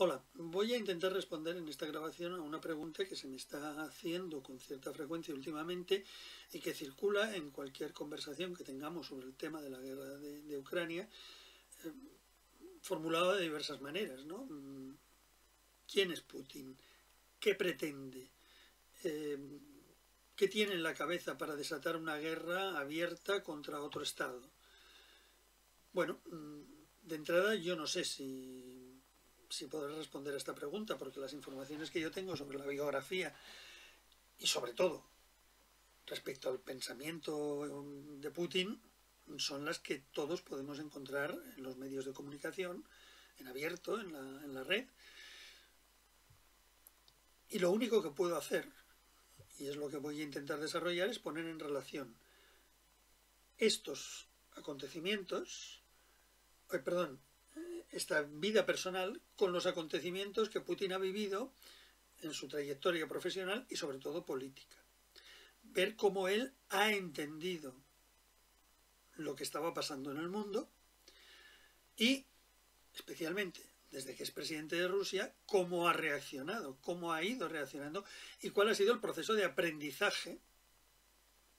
Hola, voy a intentar responder en esta grabación a una pregunta que se me está haciendo con cierta frecuencia últimamente y que circula en cualquier conversación que tengamos sobre el tema de la guerra de Ucrania, formulada de diversas maneras, ¿no? ¿Quién es Putin? ¿Qué pretende? ¿Qué tiene en la cabeza para desatar una guerra abierta contra otro Estado? Bueno, de entrada yo no sé si podré responder a esta pregunta, porque las informaciones que yo tengo sobre la biografía y sobre todo respecto al pensamiento de Putin son las que todos podemos encontrar en los medios de comunicación, en abierto, en la red. Y lo único que puedo hacer, y es lo que voy a intentar desarrollar, es poner en relación estos acontecimientos, esta vida personal con los acontecimientos que Putin ha vivido en su trayectoria profesional y sobre todo política. Ver cómo él ha entendido lo que estaba pasando en el mundo y, especialmente desde que es presidente de Rusia, cómo ha reaccionado, cómo ha ido reaccionando y cuál ha sido el proceso de aprendizaje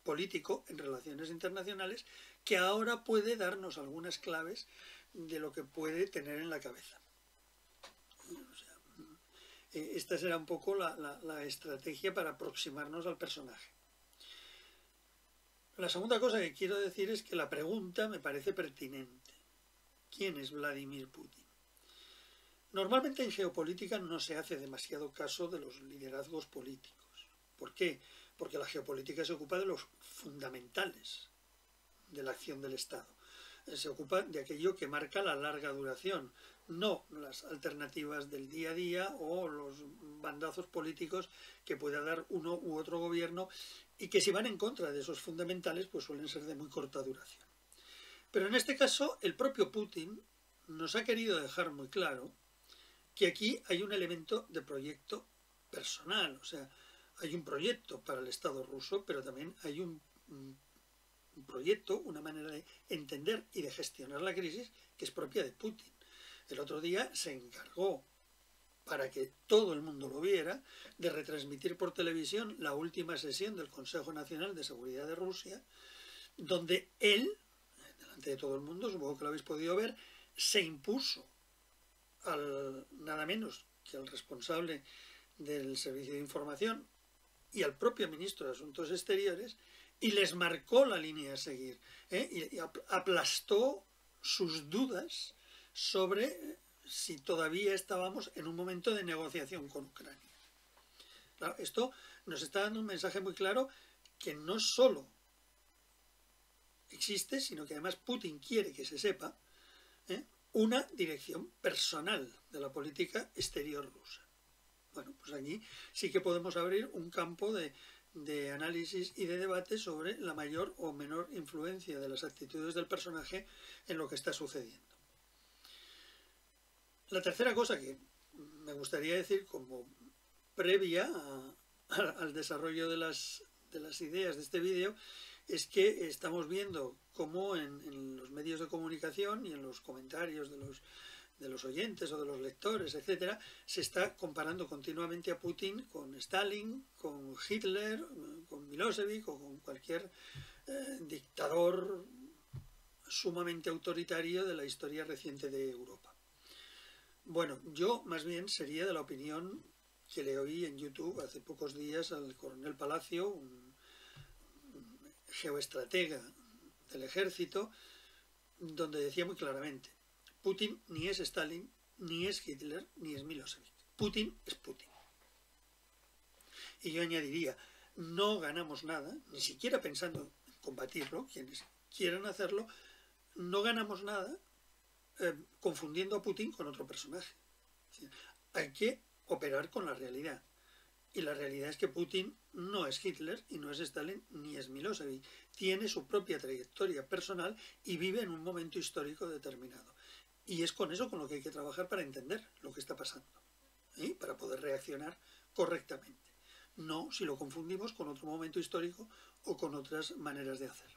político en relaciones internacionales que ahora puede darnos algunas claves de lo que puede tener en la cabeza. O sea, esta será un poco la estrategia para aproximarnos al personaje. La segunda cosa que quiero decir es que la pregunta me parece pertinente. ¿Quién es Vladimir Putin? Normalmente en geopolítica no se hace demasiado caso de los liderazgos políticos. ¿Por qué? Porque la geopolítica se ocupa de los fundamentales de la acción del Estado. Se ocupa de aquello que marca la larga duración, no las alternativas del día a día o los bandazos políticos que pueda dar uno u otro gobierno y que si van en contra de esos fundamentales pues suelen ser de muy corta duración. Pero en este caso el propio Putin nos ha querido dejar muy claro que aquí hay un elemento de proyecto personal, o sea, hay un proyecto para el Estado ruso, pero también hay un proyecto, una manera de entender y de gestionar la crisis que es propia de Putin. El otro día se encargó, para que todo el mundo lo viera, de retransmitir por televisión la última sesión del Consejo Nacional de Seguridad de Rusia, donde él, delante de todo el mundo, supongo que lo habéis podido ver, se impuso al nada menos que al responsable del Servicio de Información y al propio ministro de Asuntos Exteriores y les marcó la línea a seguir, y aplastó sus dudas sobre si todavía estábamos en un momento de negociación con Ucrania. Claro, esto nos está dando un mensaje muy claro que no solo existe, sino que además Putin quiere que se sepa una dirección personal de la política exterior rusa. Bueno, pues aquí sí que podemos abrir un campo de análisis y de debate sobre la mayor o menor influencia de las actitudes del personaje en lo que está sucediendo. La tercera cosa que me gustaría decir como previa al desarrollo de las ideas de este vídeo es que estamos viendo cómo en los medios de comunicación y en los comentarios de los oyentes o de los lectores, etcétera, se está comparando continuamente a Putin con Stalin, con Hitler, con Milosevic o con cualquier dictador sumamente autoritario de la historia reciente de Europa. Bueno, yo más bien sería de la opinión que le oí en YouTube hace pocos días al coronel Palacio, un geoestratega del ejército, donde decía muy claramente: Putin ni es Stalin, ni es Hitler, ni es Milosevic. Putin es Putin. Y yo añadiría, no ganamos nada, ni siquiera pensando en combatirlo, quienes quieran hacerlo, no ganamos nada confundiendo a Putin con otro personaje. Hay que operar con la realidad. Y la realidad es que Putin no es Hitler y no es Stalin ni es Milosevic. Tiene su propia trayectoria personal y vive en un momento histórico determinado. Y es con eso con lo que hay que trabajar para entender lo que está pasando, para poder reaccionar correctamente. No si lo confundimos con otro momento histórico o con otras maneras de hacer.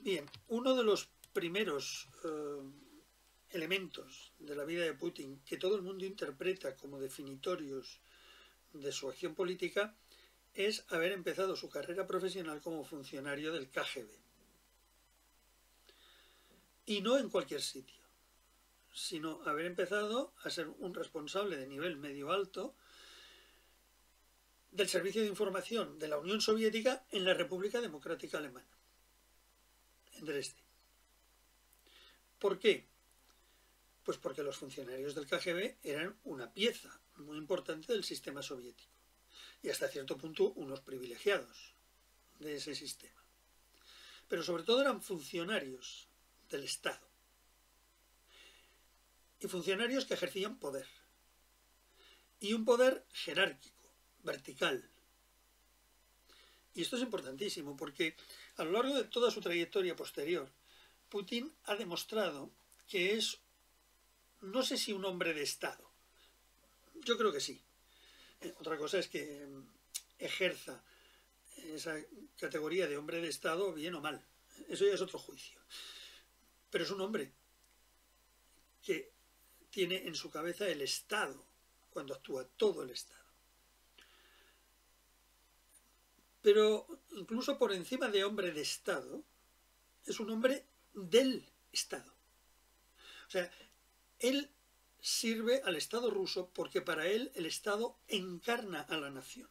Bien, uno de los primeros elementos de la vida de Putin que todo el mundo interpreta como definitorios de su acción política es haber empezado su carrera profesional como funcionario del KGB. Y no en cualquier sitio, sino haber empezado a ser un responsable de nivel medio alto del Servicio de Información de la Unión Soviética en la República Democrática Alemana, en Dresde. ¿Por qué? Pues porque los funcionarios del KGB eran una pieza muy importante del sistema soviético y hasta cierto punto unos privilegiados de ese sistema. Pero sobre todo eran funcionarios del Estado y funcionarios que ejercían poder, y un poder jerárquico, vertical. Y esto es importantísimo porque a lo largo de toda su trayectoria posterior, Putin ha demostrado que es, no sé si un hombre de Estado, yo creo que sí. Otra cosa es que ejerza esa categoría de hombre de Estado bien o mal, eso ya es otro juicio. Pero es un hombre que tiene en su cabeza el Estado, cuando actúa todo el Estado. Pero incluso por encima de hombre de Estado, es un hombre del Estado. O sea, él sirve al Estado ruso porque para él el Estado encarna a la nación.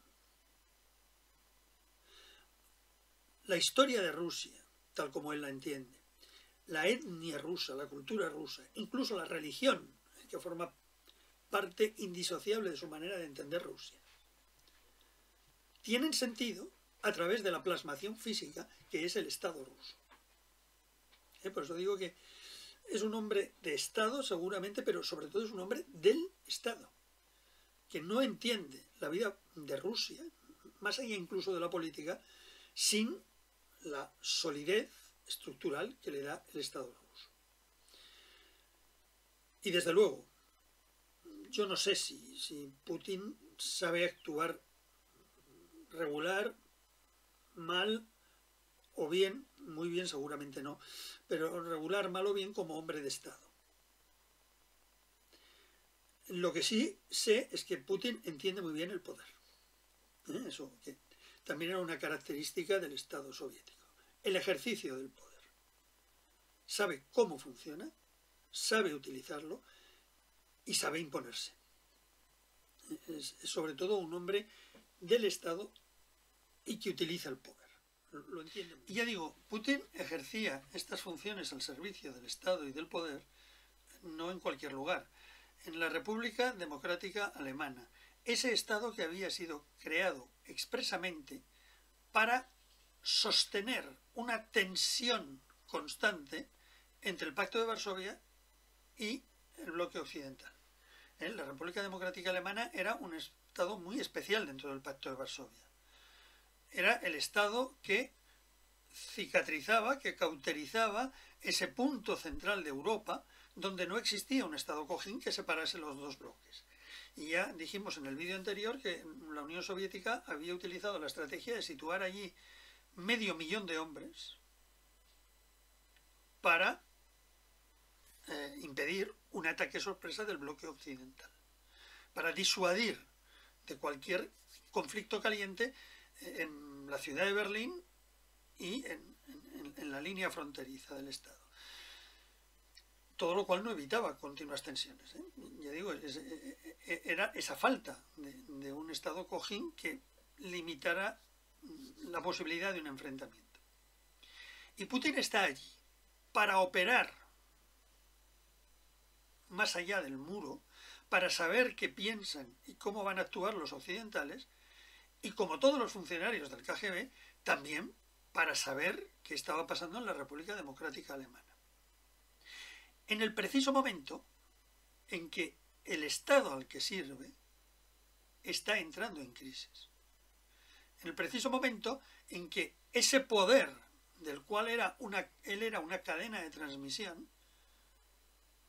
La historia de Rusia, tal como él la entiende, la etnia rusa, la cultura rusa, incluso la religión, que forma parte indisociable de su manera de entender Rusia, tienen sentido a través de la plasmación física que es el Estado ruso. Por eso digo que es un hombre de Estado seguramente, pero sobre todo es un hombre del Estado, que no entiende la vida de Rusia, más allá incluso de la política, sin la solidez estructural que le da el Estado ruso. Y desde luego, yo no sé si Putin sabe actuar regular, mal o bien, muy bien seguramente no, pero regular, mal o bien como hombre de Estado. Lo que sí sé es que Putin entiende muy bien el poder. Eso que también era una característica del Estado soviético. El ejercicio del poder. Sabe cómo funciona, sabe utilizarlo y sabe imponerse. Es sobre todo un hombre del Estado y que utiliza el poder. Lo entiende. Y ya digo, Putin ejercía estas funciones al servicio del Estado y del poder no en cualquier lugar. En la República Democrática Alemana, ese Estado que había sido creado expresamente para sostener una tensión constante entre el Pacto de Varsovia y el bloque occidental. La República Democrática Alemana era un Estado muy especial dentro del Pacto de Varsovia. Era el Estado que cicatrizaba, que cauterizaba ese punto central de Europa donde no existía un Estado cojín que separase los dos bloques. Y ya dijimos en el vídeo anterior que la Unión Soviética había utilizado la estrategia de situar allí 500.000 de hombres para impedir un ataque sorpresa del bloque occidental, para disuadir de cualquier conflicto caliente en la ciudad de Berlín y en la línea fronteriza del Estado. Todo lo cual no evitaba continuas tensiones. Ya digo, era esa falta de un Estado cojín que limitara la posibilidad de un enfrentamiento. Y Putin está allí para operar más allá del muro, para saber qué piensan y cómo van a actuar los occidentales, y como todos los funcionarios del KGB, también para saber qué estaba pasando en la República Democrática Alemana. En el preciso momento en que el Estado al que sirve está entrando en crisis. En el preciso momento en que ese poder del cual él era una cadena de transmisión,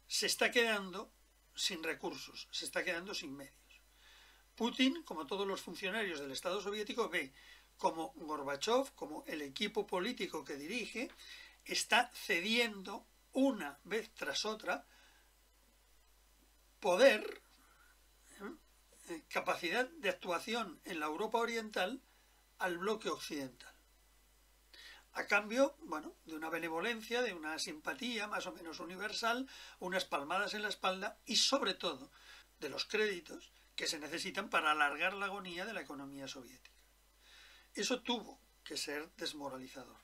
se está quedando sin recursos, se está quedando sin medios. Putin, como todos los funcionarios del Estado soviético, ve como Gorbachov, como el equipo político que dirige, está cediendo una vez tras otra poder, capacidad de actuación en la Europa oriental al bloque occidental. A cambio, bueno, de una benevolencia, de una simpatía más o menos universal, unas palmadas en la espalda y sobre todo de los créditos que se necesitan para alargar la agonía de la economía soviética. Eso tuvo que ser desmoralizador.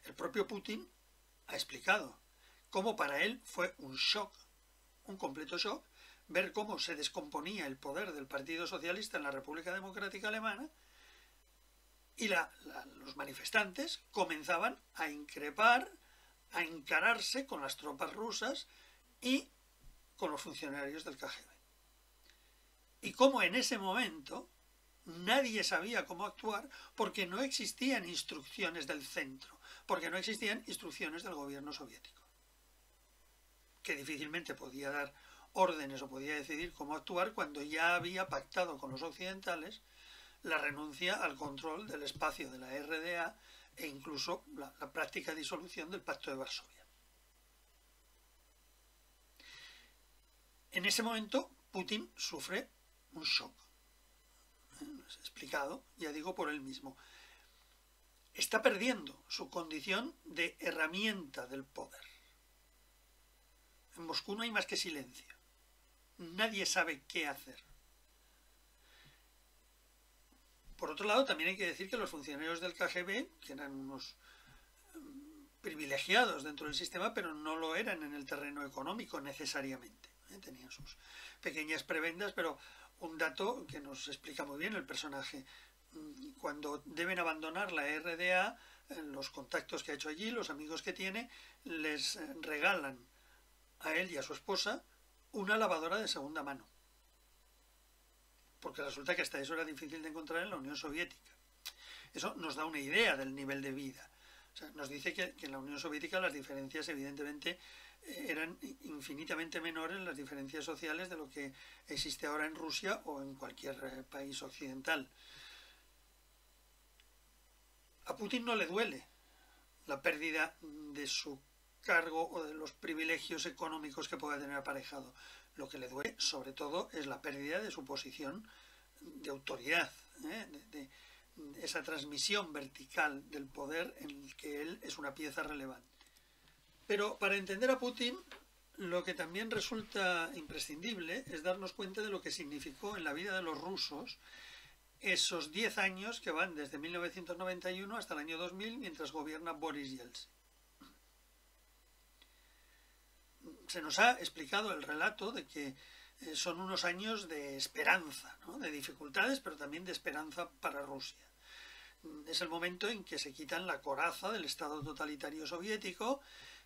El propio Putin ha explicado cómo para él fue un shock, un completo shock, ver cómo se descomponía el poder del Partido Socialista en la República Democrática Alemana y los manifestantes comenzaban a increpar, a encararse con las tropas rusas y con los funcionarios del KGB. Y cómo en ese momento nadie sabía cómo actuar porque no existían instrucciones del centro, porque no existían instrucciones del gobierno soviético, que difícilmente podía dar órdenes o podía decidir cómo actuar cuando ya había pactado con los occidentales la renuncia al control del espacio de la RDA e incluso la práctica disolución del Pacto de Varsovia. En ese momento Putin sufre un shock, explicado, ya digo, por él mismo. Está perdiendo su condición de herramienta del poder. En Moscú no hay más que silencio. Nadie sabe qué hacer. Por otro lado, también hay que decir que los funcionarios del KGB, que eran unos privilegiados dentro del sistema, pero no lo eran en el terreno económico necesariamente. Tenían sus pequeñas prebendas, pero un dato que nos explica muy bien el personaje. Cuando deben abandonar la RDA, los contactos que ha hecho allí, los amigos que tiene, les regalan a él y a su esposa una lavadora de segunda mano. Porque resulta que hasta eso era difícil de encontrar en la Unión Soviética. Eso nos da una idea del nivel de vida. O sea, nos dice que en la Unión Soviética las diferencias evidentemente eran infinitamente menores, las diferencias sociales, de lo que existe ahora en Rusia o en cualquier país occidental. A Putin no le duele la pérdida de su cargo o de los privilegios económicos que pueda tener aparejado. Lo que le duele, sobre todo, es la pérdida de su posición de autoridad, de esa transmisión vertical del poder en el que él es una pieza relevante. Pero para entender a Putin, lo que también resulta imprescindible es darnos cuenta de lo que significó en la vida de los rusos esos 10 años que van desde 1991 hasta el año 2000, mientras gobierna Boris Yeltsin. Se nos ha explicado el relato de que son unos años de esperanza, ¿no? De dificultades, pero también de esperanza para Rusia. Es el momento en que se quitan la coraza del Estado totalitario soviético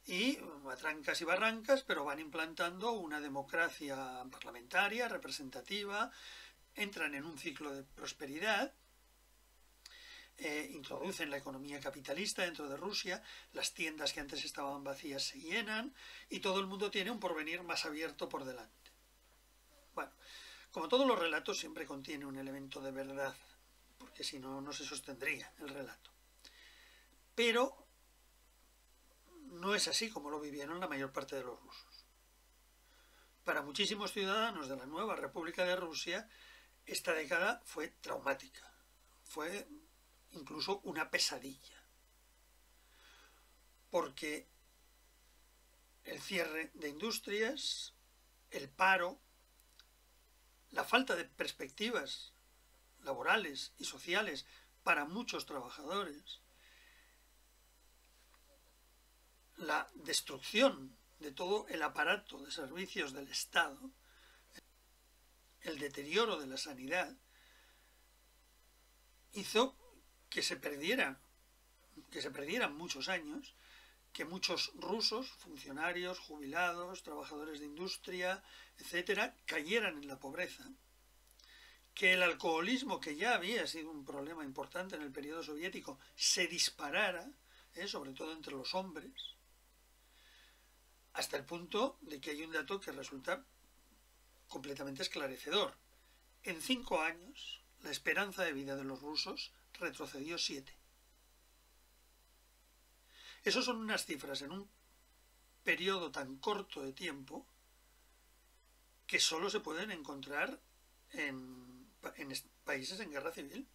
y a trancas y barrancas, pero van implantando una democracia parlamentaria, representativa, entran en un ciclo de prosperidad, introducen la economía capitalista dentro de Rusia, las tiendas que antes estaban vacías se llenan y todo el mundo tiene un porvenir más abierto por delante. Bueno, como todos los relatos siempre contiene un elemento de verdad, porque si no, no se sostendría el relato. Pero no es así como lo vivieron la mayor parte de los rusos. Para muchísimos ciudadanos de la nueva República de Rusia, esta década fue traumática, fue incluso una pesadilla, porque el cierre de industrias, el paro, la falta de perspectivas laborales y sociales para muchos trabajadores, la destrucción de todo el aparato de servicios del Estado, el deterioro de la sanidad, hizo que se perdieran muchos años, que muchos rusos, funcionarios, jubilados, trabajadores de industria, etcétera, cayeran en la pobreza, que el alcoholismo, que ya había sido un problema importante en el periodo soviético, se disparara, sobre todo entre los hombres, hasta el punto de que hay un dato que resulta completamente esclarecedor. En 5 años, la esperanza de vida de los rusos retrocedió 7. Esas son unas cifras en un periodo tan corto de tiempo que solo se pueden encontrar en países en guerra civil.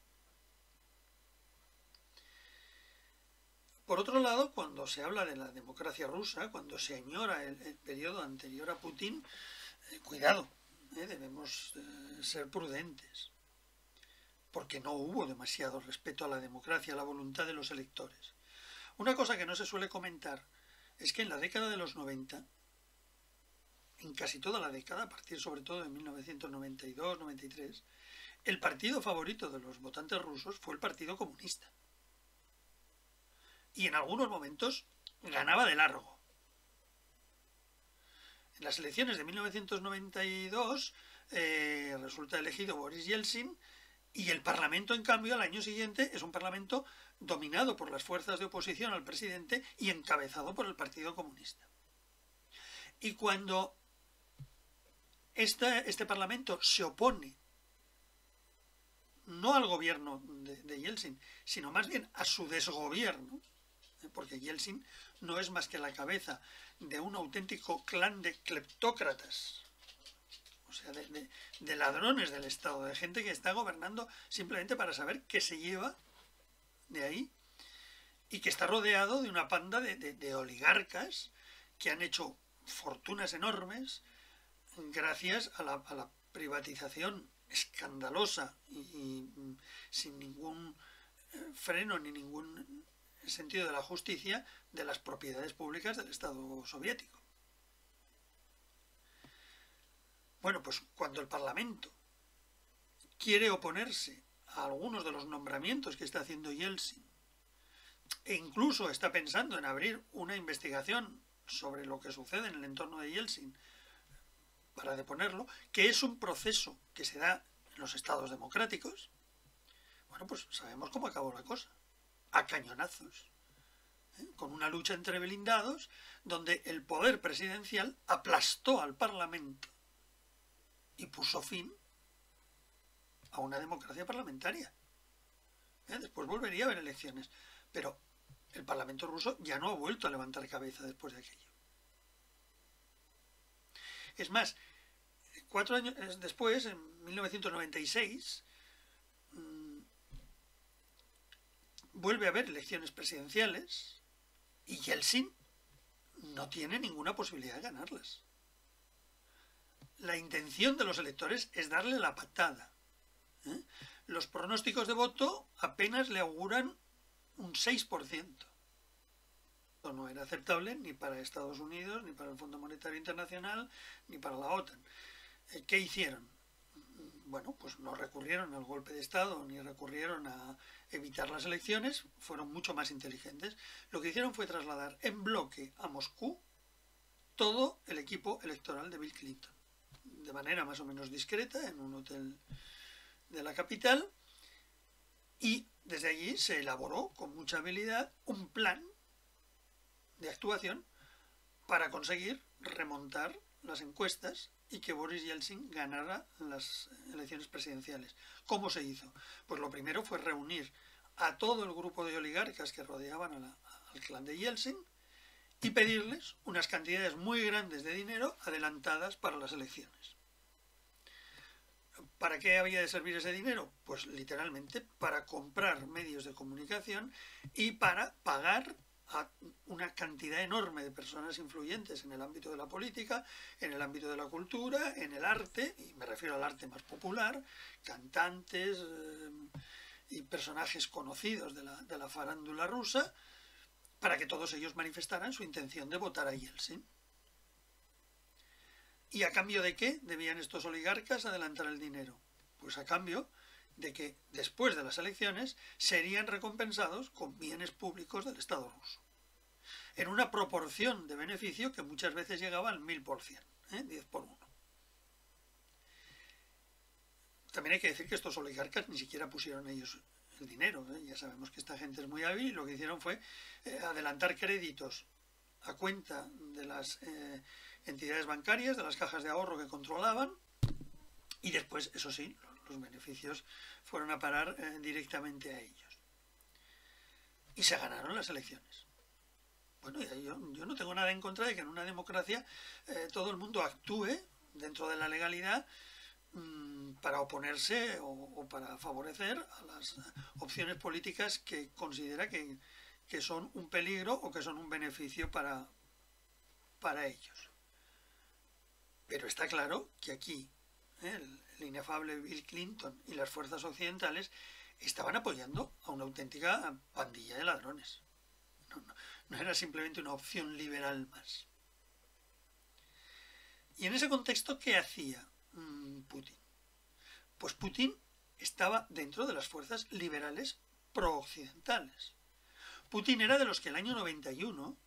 Por otro lado, cuando se habla de la democracia rusa, cuando se añora el periodo anterior a Putin, cuidado, debemos ser prudentes, porque no hubo demasiado respeto a la democracia, a la voluntad de los electores. Una cosa que no se suele comentar es que en la década de los 90, en casi toda la década, a partir sobre todo de 1992-93, el partido favorito de los votantes rusos fue el Partido Comunista. Y en algunos momentos ganaba de largo. En las elecciones de 1992 resulta elegido Boris Yeltsin, y el Parlamento, en cambio, al año siguiente es un Parlamento dominado por las fuerzas de oposición al presidente y encabezado por el Partido Comunista. Y cuando este Parlamento se opone no al gobierno de Yeltsin, sino más bien a su desgobierno, porque Yeltsin no es más que la cabeza de un auténtico clan de cleptócratas, o sea, de ladrones del Estado, de gente que está gobernando simplemente para saber qué se lleva de ahí, y que está rodeado de una panda de oligarcas que han hecho fortunas enormes gracias a la privatización escandalosa y sin ningún freno ni ningún sentido de la justicia de las propiedades públicas del Estado soviético. Bueno, pues cuando el Parlamento quiere oponerse a algunos de los nombramientos que está haciendo Yeltsin, e incluso está pensando en abrir una investigación sobre lo que sucede en el entorno de Yeltsin para deponerlo, que es un proceso que se da en los estados democráticos, bueno, pues sabemos cómo acabó la cosa, a cañonazos, con una lucha entre blindados, donde el poder presidencial aplastó al Parlamento y puso fin a una democracia parlamentaria. Después volvería a haber elecciones, pero el Parlamento ruso ya no ha vuelto a levantar cabeza después de aquello. Es más, 4 años después, en 1996, vuelve a haber elecciones presidenciales y Yeltsin no tiene ninguna posibilidad de ganarlas. La intención de los electores es darle la patada. Los pronósticos de voto apenas le auguran un 6%. Esto no era aceptable ni para Estados Unidos, ni para el Fondo Monetario Internacional, ni para la OTAN. ¿Qué hicieron? Bueno, pues no recurrieron al golpe de Estado, ni recurrieron a evitar las elecciones, fueron mucho más inteligentes. Lo que hicieron fue trasladar en bloque a Moscú todo el equipo electoral de Bill Clinton, de manera más o menos discreta, en un hotel de la capital, y desde allí se elaboró con mucha habilidad un plan de actuación para conseguir remontar las encuestas y que Boris Yeltsin ganara las elecciones presidenciales. ¿Cómo se hizo? Pues lo primero fue reunir a todo el grupo de oligarcas que rodeaban al clan de Yeltsin y pedirles unas cantidades muy grandes de dinero adelantadas para las elecciones. ¿Para qué había de servir ese dinero? Pues literalmente para comprar medios de comunicación y para pagar a una cantidad enorme de personas influyentes en el ámbito de la política, en el ámbito de la cultura, en el arte, y me refiero al arte más popular, cantantes y personajes conocidos de la farándula rusa, para que todos ellos manifestaran su intención de votar a Yeltsin. ¿Y a cambio de qué debían estos oligarcas adelantar el dinero? Pues a cambio de que después de las elecciones serían recompensados con bienes públicos del Estado ruso, en una proporción de beneficio que muchas veces llegaba al 1000%, 10 por 1. También hay que decir que estos oligarcas ni siquiera pusieron ellos el dinero, ya sabemos que esta gente es muy hábil, y lo que hicieron fue adelantar créditos a cuenta de las entidades bancarias, de las cajas de ahorro que controlaban, y después, eso sí, los beneficios fueron a parar directamente a ellos. Y se ganaron las elecciones. Bueno, yo no tengo nada en contra de que en una democracia todo el mundo actúe dentro de la legalidad para oponerse o para favorecer a las opciones políticas que considera que son un peligro o que son un beneficio para ellos. Pero está claro que aquí el inefable Bill Clinton y las fuerzas occidentales estaban apoyando a una auténtica pandilla de ladrones. No era simplemente una opción liberal más. Y en ese contexto, ¿qué hacía Putin? Pues Putin estaba dentro de las fuerzas liberales pro-occidentales. Putin era de los que el año 91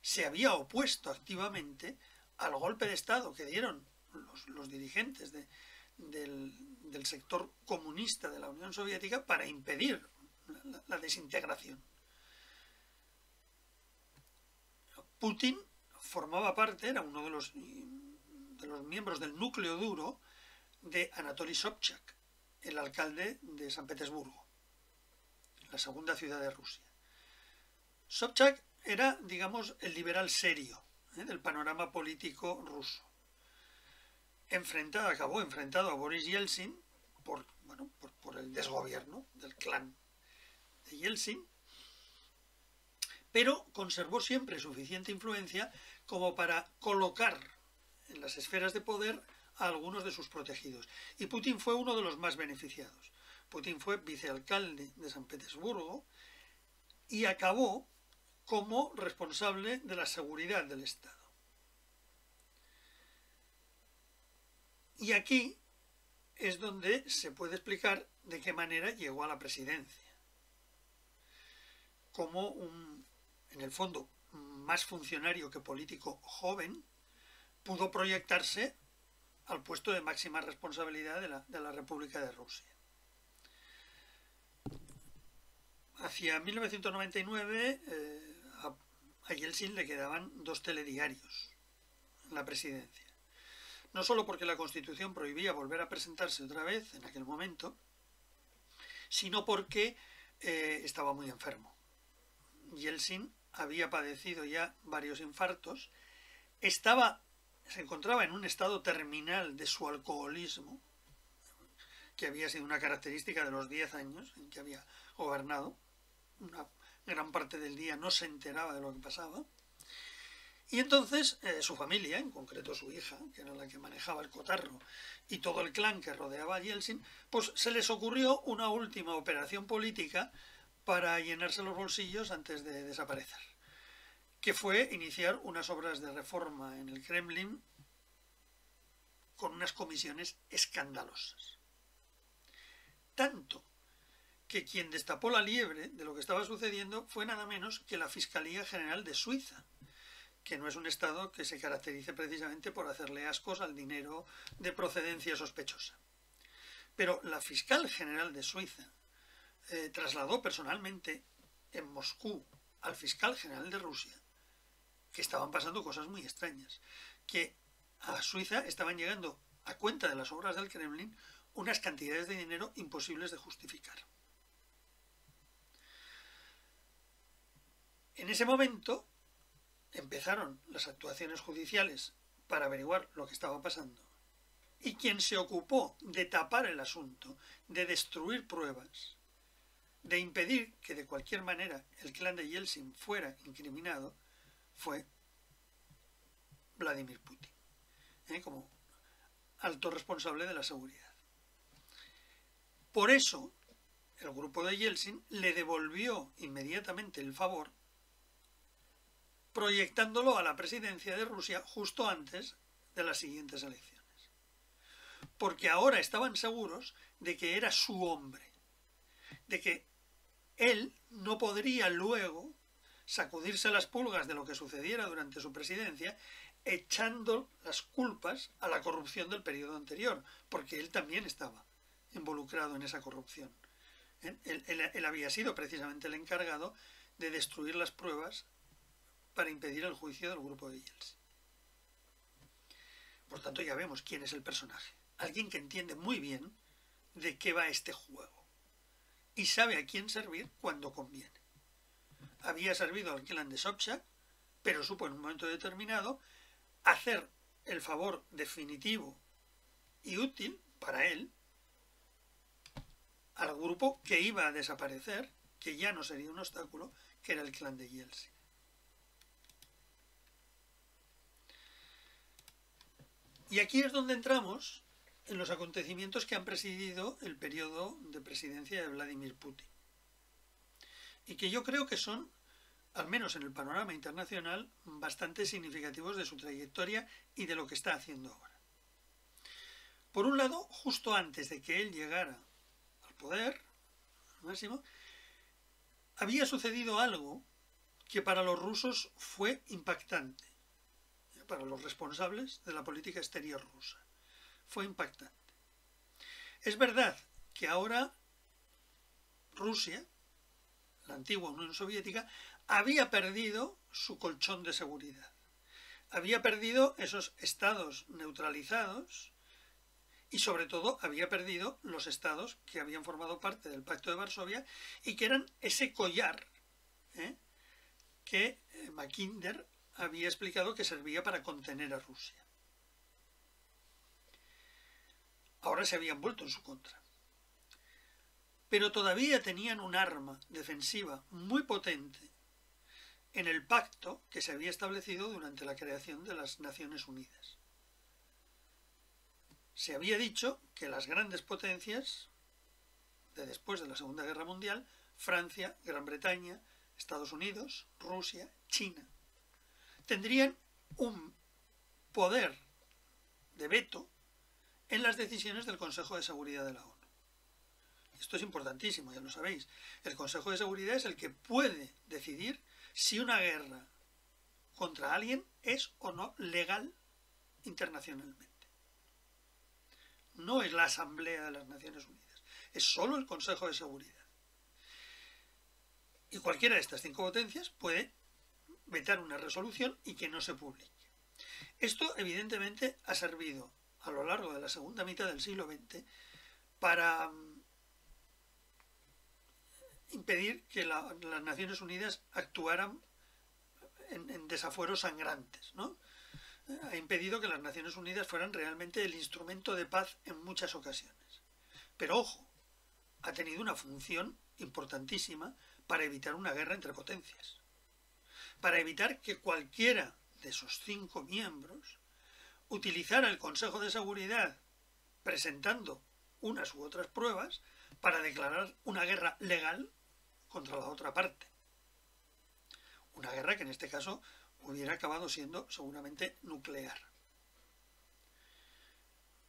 se había opuesto activamente al golpe de Estado que dieron los dirigentes del sector comunista de la Unión Soviética para impedir la desintegración. Putin formaba parte, era uno de los miembros del núcleo duro de Anatoly Sobchak, el alcalde de San Petersburgo, la segunda ciudad de Rusia. Sobchak era, digamos, el liberal serio del panorama político ruso. Acabó enfrentado a Boris Yeltsin por el desgobierno del clan de Yeltsin, pero conservó siempre suficiente influencia como para colocar en las esferas de poder a algunos de sus protegidos. Y Putin fue uno de los más beneficiados. Putin fue vicealcalde de San Petersburgo y acabó como responsable de la seguridad del Estado. Y aquí es donde se puede explicar de qué manera llegó a la presidencia. Como en el fondo, más funcionario que político joven, pudo proyectarse al puesto de máxima responsabilidad de la República de Rusia. Hacia 1999 a Yeltsin le quedaban 2 telediarios en la presidencia. No solo porque la Constitución prohibía volver a presentarse otra vez en aquel momento, sino porque estaba muy enfermo. Yeltsin había padecido ya varios infartos, se encontraba en un estado terminal de su alcoholismo, que había sido una característica de los 10 años en que había gobernado. Una gran parte del día no se enteraba de lo que pasaba. Y entonces su familia, en concreto su hija, que era la que manejaba el cotarro, y todo el clan que rodeaba a Yeltsin, pues se les ocurrió una última operación política para llenarse los bolsillos antes de desaparecer, que fue iniciar unas obras de reforma en el Kremlin con unas comisiones escandalosas. Tanto que quien destapó la liebre de lo que estaba sucediendo fue nada menos que la Fiscalía General de Suiza, que no es un estado que se caracterice precisamente por hacerle ascos al dinero de procedencia sospechosa. Pero la fiscal general de Suiza trasladó personalmente en Moscú al fiscal general de Rusia que estaban pasando cosas muy extrañas, que a Suiza estaban llegando, a cuenta de las obras del Kremlin, unas cantidades de dinero imposibles de justificar. En ese momento empezaron las actuaciones judiciales para averiguar lo que estaba pasando, y quien se ocupó de tapar el asunto, de destruir pruebas, de impedir que de cualquier manera el clan de Yeltsin fuera incriminado, fue Vladimir Putin, como alto responsable de la seguridad. Por eso, el grupo de Yeltsin le devolvió inmediatamente el favor, proyectándolo a la presidencia de Rusia justo antes de las siguientes elecciones. Porque ahora estaban seguros de que era su hombre, de que él no podría luego sacudirse las pulgas de lo que sucediera durante su presidencia, echando las culpas a la corrupción del periodo anterior, porque él también estaba involucrado en esa corrupción. Él había sido precisamente el encargado de destruir las pruebas para impedir el juicio del grupo de Yeltsin. Por tanto, ya vemos quién es el personaje. Alguien que entiende muy bien de qué va este juego y sabe a quién servir cuando conviene. Había servido al clan de Sobchak, pero supo en un momento determinado hacer el favor definitivo y útil para él al grupo que iba a desaparecer, que ya no sería un obstáculo, que era el clan de Yeltsin. Y aquí es donde entramos en los acontecimientos que han presidido el periodo de presidencia de Vladimir Putin. Y que yo creo que son, al menos en el panorama internacional, bastante significativos de su trayectoria y de lo que está haciendo ahora. Por un lado, justo antes de que él llegara al poder, al máximo, había sucedido algo que para los rusos fue impactante, para los responsables de la política exterior rusa. Fue impactante. Es verdad que ahora Rusia, la antigua Unión Soviética, había perdido su colchón de seguridad. Había perdido esos estados neutralizados y sobre todo había perdido los estados que habían formado parte del Pacto de Varsovia y que eran ese collar que Mackinder había explicado que servía para contener a Rusia. Ahora se habían vuelto en su contra. Pero todavía tenían un arma defensiva muy potente en el pacto que se había establecido durante la creación de las Naciones Unidas. Se había dicho que las grandes potencias de después de la Segunda Guerra Mundial, Francia, Gran Bretaña, Estados Unidos, Rusia, China, tendrían un poder de veto en las decisiones del Consejo de Seguridad de la ONU. Esto es importantísimo, ya lo sabéis. El Consejo de Seguridad es el que puede decidir si una guerra contra alguien es o no legal internacionalmente. No es la Asamblea de las Naciones Unidas, es solo el Consejo de Seguridad. Y cualquiera de estas 5 potencias puede vetar una resolución y que no se publique. Esto evidentemente ha servido a lo largo de la segunda mitad del siglo XX para impedir que las Naciones Unidas actuaran en desafueros sangrantes, ¿no? Ha impedido que las Naciones Unidas fueran realmente el instrumento de paz en muchas ocasiones. Pero ojo, ha tenido una función importantísima para evitar una guerra entre potencias, para evitar que cualquiera de esos 5 miembros utilizara el Consejo de Seguridad presentando unas u otras pruebas para declarar una guerra legal contra la otra parte. Una guerra que en este caso hubiera acabado siendo seguramente nuclear.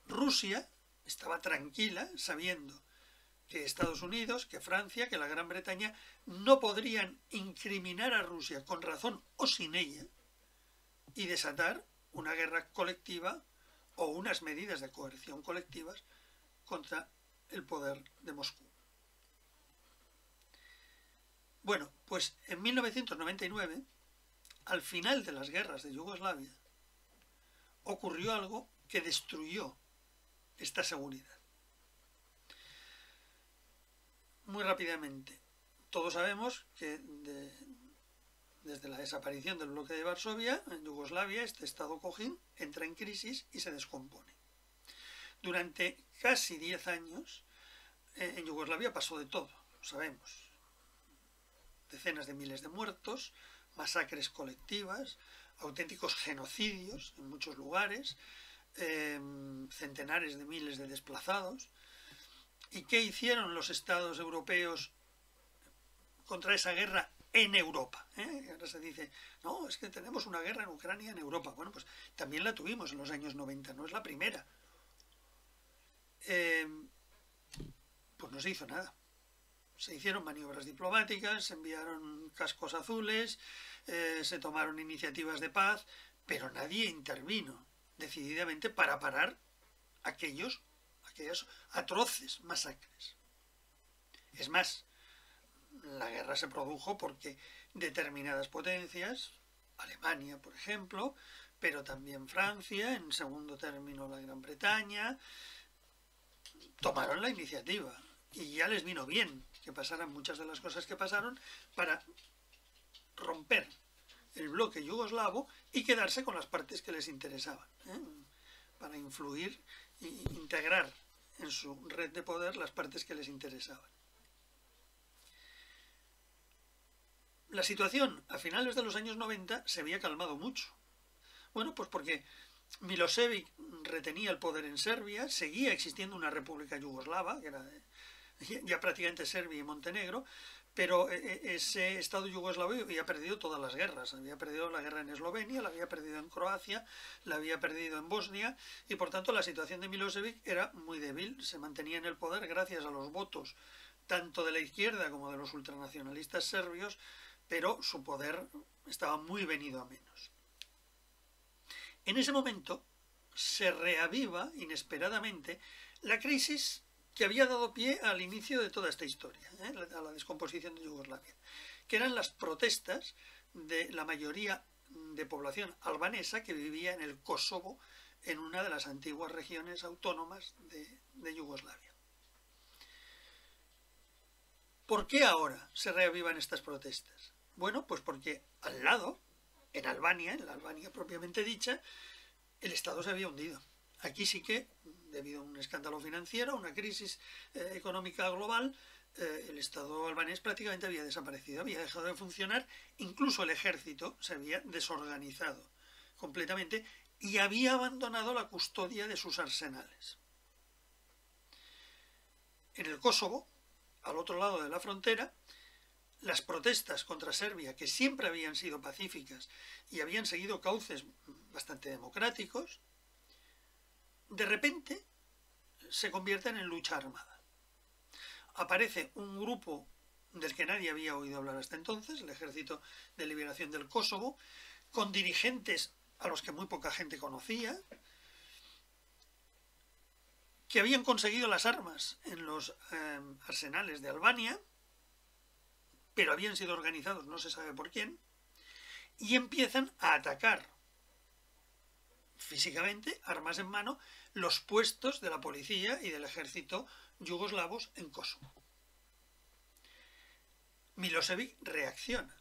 Rusia estaba tranquila sabiendo que Estados Unidos, que Francia, que la Gran Bretaña no podrían incriminar a Rusia con razón o sin ella y desatar una guerra colectiva o unas medidas de coerción colectivas contra el poder de Moscú. Bueno, pues en 1999, al final de las guerras de Yugoslavia, ocurrió algo que destruyó esta seguridad. Muy rápidamente, todos sabemos que desde la desaparición del bloque de Varsovia, en Yugoslavia, este estado cojín entra en crisis y se descompone. Durante casi 10 años, en Yugoslavia pasó de todo, lo sabemos. Decenas de miles de muertos, masacres colectivas, auténticos genocidios en muchos lugares, centenares de miles de desplazados. ¿Y qué hicieron los estados europeos contra esa guerra en Europa? Ahora se dice, no, es que tenemos una guerra en Ucrania en Europa. Bueno, pues también la tuvimos en los años 90, no es la primera. Pues no se hizo nada. Se hicieron maniobras diplomáticas, se enviaron cascos azules, se tomaron iniciativas de paz, pero nadie intervino decididamente para parar aquellas atroces masacres. Es más, la guerra se produjo porque determinadas potencias, Alemania por ejemplo, pero también Francia, en segundo término la Gran Bretaña, tomaron la iniciativa y ya les vino bien que pasaran muchas de las cosas que pasaron para romper el bloque yugoslavo y quedarse con las partes que les interesaban, para influir e integrar en su red de poder las partes que les interesaban. La situación a finales de los años 90 se había calmado mucho. Bueno, pues porque Milosevic retenía el poder en Serbia, seguía existiendo una república yugoslava, que era ya prácticamente Serbia y Montenegro, pero ese Estado yugoslavo había perdido todas las guerras. Había perdido la guerra en Eslovenia, la había perdido en Croacia, la había perdido en Bosnia, y por tanto la situación de Milosevic era muy débil. Se mantenía en el poder gracias a los votos tanto de la izquierda como de los ultranacionalistas serbios, pero su poder estaba muy venido a menos. En ese momento se reaviva inesperadamente la crisis que había dado pie al inicio de toda esta historia, a la descomposición de Yugoslavia, que eran las protestas de la mayoría de población albanesa que vivía en el Kosovo, en una de las antiguas regiones autónomas de Yugoslavia. ¿Por qué ahora se reavivan estas protestas? Bueno, pues porque al lado, en la Albania propiamente dicha, el Estado se había hundido. Aquí sí que, debido a un escándalo financiero, una crisis económica global, el Estado albanés prácticamente había desaparecido, había dejado de funcionar, incluso el ejército se había desorganizado completamente y había abandonado la custodia de sus arsenales. En el Kosovo, al otro lado de la frontera, las protestas contra Serbia, que siempre habían sido pacíficas y habían seguido cauces bastante democráticos, de repente se convierten en lucha armada. Aparece un grupo del que nadie había oído hablar hasta entonces, el Ejército de Liberación del Kosovo, con dirigentes a los que muy poca gente conocía, que habían conseguido las armas en los arsenales de Albania, pero habían sido organizados no se sabe por quién, y empiezan a atacar físicamente, armas en mano, los puestos de la policía y del ejército yugoslavos en Kosovo. Milosevic reacciona,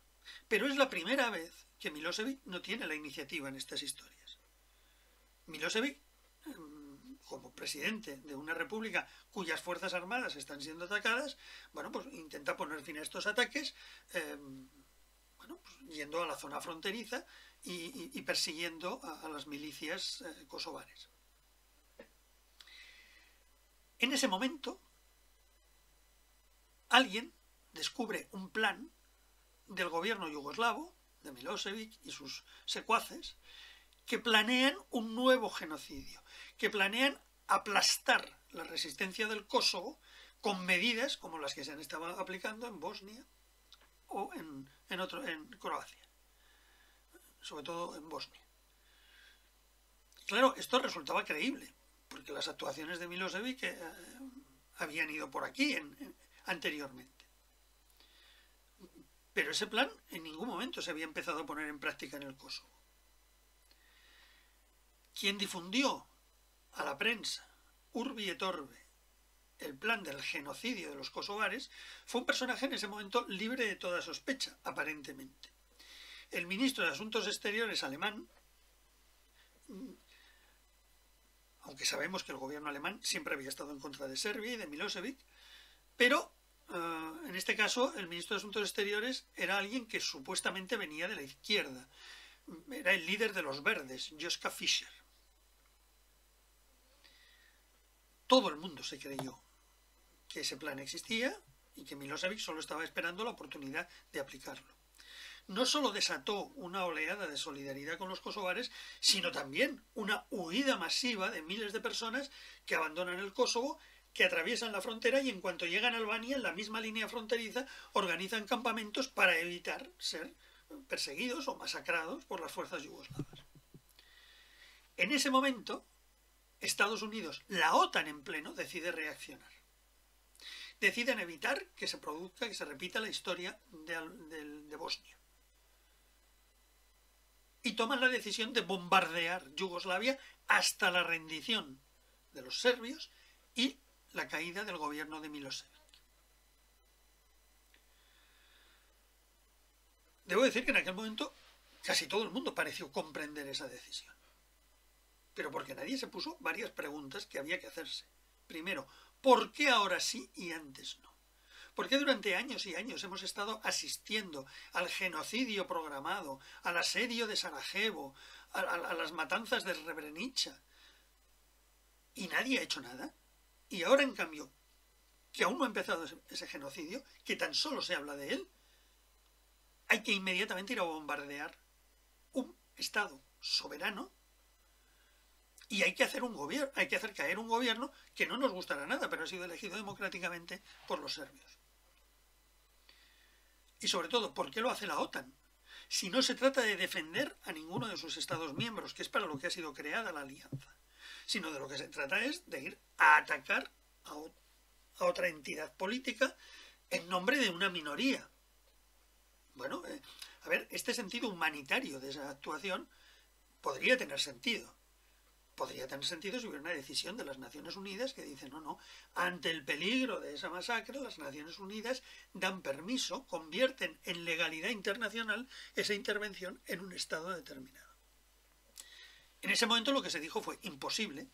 pero es la primera vez que Milosevic no tiene la iniciativa en estas historias. Milosevic, como presidente de una república cuyas fuerzas armadas están siendo atacadas, bueno, pues intenta poner fin a estos ataques, bueno, pues yendo a la zona fronteriza y persiguiendo a las milicias kosovares. En ese momento, alguien descubre un plan del gobierno yugoslavo, de Milosevic y sus secuaces, que planean un nuevo genocidio, que planean aplastar la resistencia del Kosovo con medidas como las que se han estado aplicando en Bosnia o en Croacia, sobre todo en Bosnia. Claro, esto resultaba creíble, porque las actuaciones de Milosevic habían ido por aquí anteriormente. Pero ese plan en ningún momento se había empezado a poner en práctica en el Kosovo. Quien difundió a la prensa, urbi et orbi, el plan del genocidio de los kosovares, fue un personaje en ese momento libre de toda sospecha, aparentemente. El ministro de Asuntos Exteriores alemán, aunque sabemos que el gobierno alemán siempre había estado en contra de Serbia y de Milosevic, pero en este caso el ministro de Asuntos Exteriores era alguien que supuestamente venía de la izquierda, era el líder de los verdes, Joschka Fischer. Todo el mundo se creyó que ese plan existía y que Milosevic solo estaba esperando la oportunidad de aplicarlo. No solo desató una oleada de solidaridad con los kosovares, sino también una huida masiva de miles de personas que abandonan el Kosovo, que atraviesan la frontera y en cuanto llegan a Albania, en la misma línea fronteriza, organizan campamentos para evitar ser perseguidos o masacrados por las fuerzas yugoslavas. En ese momento, Estados Unidos, la OTAN en pleno, decide reaccionar. Deciden evitar que se produzca, que se repita la historia de Bosnia. Y toman la decisión de bombardear Yugoslavia hasta la rendición de los serbios y la caída del gobierno de Milosevic. Debo decir que en aquel momento Casi todo el mundo pareció comprender esa decisión. Pero porque nadie se puso varias preguntas que había que hacerse. Primero, ¿por qué ahora sí y antes no? ¿Por qué durante años y años hemos estado asistiendo al genocidio programado, al asedio de Sarajevo, a las matanzas de Srebrenica? Y nadie ha hecho nada. Y ahora, en cambio, que aún no ha empezado ese genocidio, que tan solo se habla de él, hay que inmediatamente ir a bombardear un Estado soberano y hay que hacer un gobierno, hay que hacer caer un gobierno que no nos gustará nada, pero ha sido elegido democráticamente por los serbios. Y sobre todo, ¿por qué lo hace la OTAN? Si no se trata de defender a ninguno de sus Estados miembros, que es para lo que ha sido creada la alianza, sino de lo que se trata es de ir a atacar a otra entidad política en nombre de una minoría. Bueno, a ver, este sentido humanitario de esa actuación podría tener sentido. Podría tener sentido si hubiera una decisión de las Naciones Unidas que dice, no, ante el peligro de esa masacre, las Naciones Unidas dan permiso, convierten en legalidad internacional esa intervención en un estado determinado. En ese momento lo que se dijo fue imposible,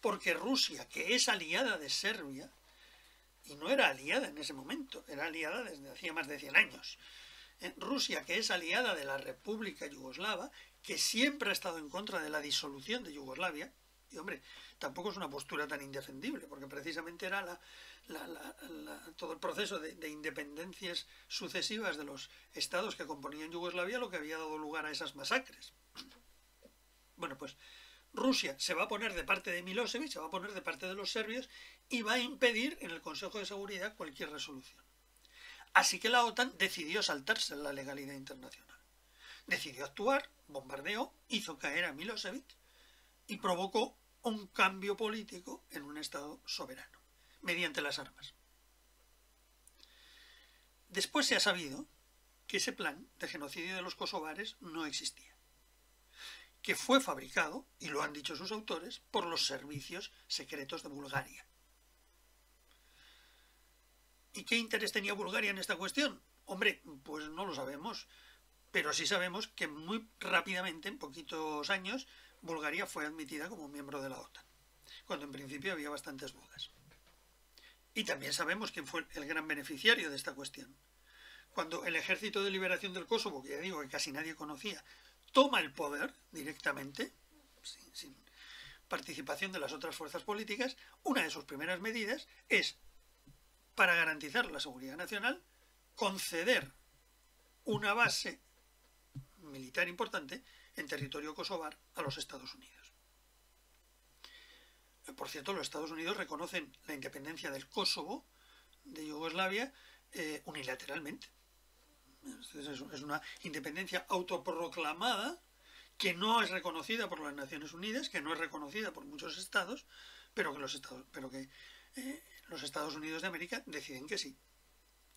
porque Rusia, que es aliada de Serbia, y no era aliada en ese momento, era aliada desde hacía más de 100 años, Rusia, que es aliada de la República Yugoslava, que siempre ha estado en contra de la disolución de Yugoslavia, y hombre, tampoco es una postura tan indefendible, porque precisamente era todo el proceso de independencias sucesivas de los estados que componían Yugoslavia lo que había dado lugar a esas masacres. Bueno, pues Rusia se va a poner de parte de Milosevic, se va a poner de parte de los serbios y va a impedir en el Consejo de Seguridad cualquier resolución. Así que la OTAN decidió saltarse la legalidad internacional. Decidió actuar, bombardeó, hizo caer a Milosevic y provocó un cambio político en un Estado soberano, mediante las armas. Después se ha sabido que ese plan de genocidio de los kosovares no existía, que fue fabricado, y lo han dicho sus autores, por los servicios secretos de Bulgaria. ¿Y qué interés tenía Bulgaria en esta cuestión? Hombre, pues no lo sabemos, pero sí sabemos que muy rápidamente, en poquitos años, Bulgaria fue admitida como miembro de la OTAN, cuando en principio había bastantes dudas. Y también sabemos quién fue el gran beneficiario de esta cuestión. Cuando el Ejército de Liberación del Kosovo, que ya digo que casi nadie conocía, toma el poder directamente, sin participación de las otras fuerzas políticas, una de sus primeras medidas es, para garantizar la seguridad nacional, conceder una base militar importante en territorio kosovar a los Estados Unidos. Por cierto, los Estados Unidos reconocen la independencia del Kosovo, de Yugoslavia, unilateralmente. Es una independencia autoproclamada que no es reconocida por las Naciones Unidas, que no es reconocida por muchos estados, pero que los Estados Unidos de América deciden que sí,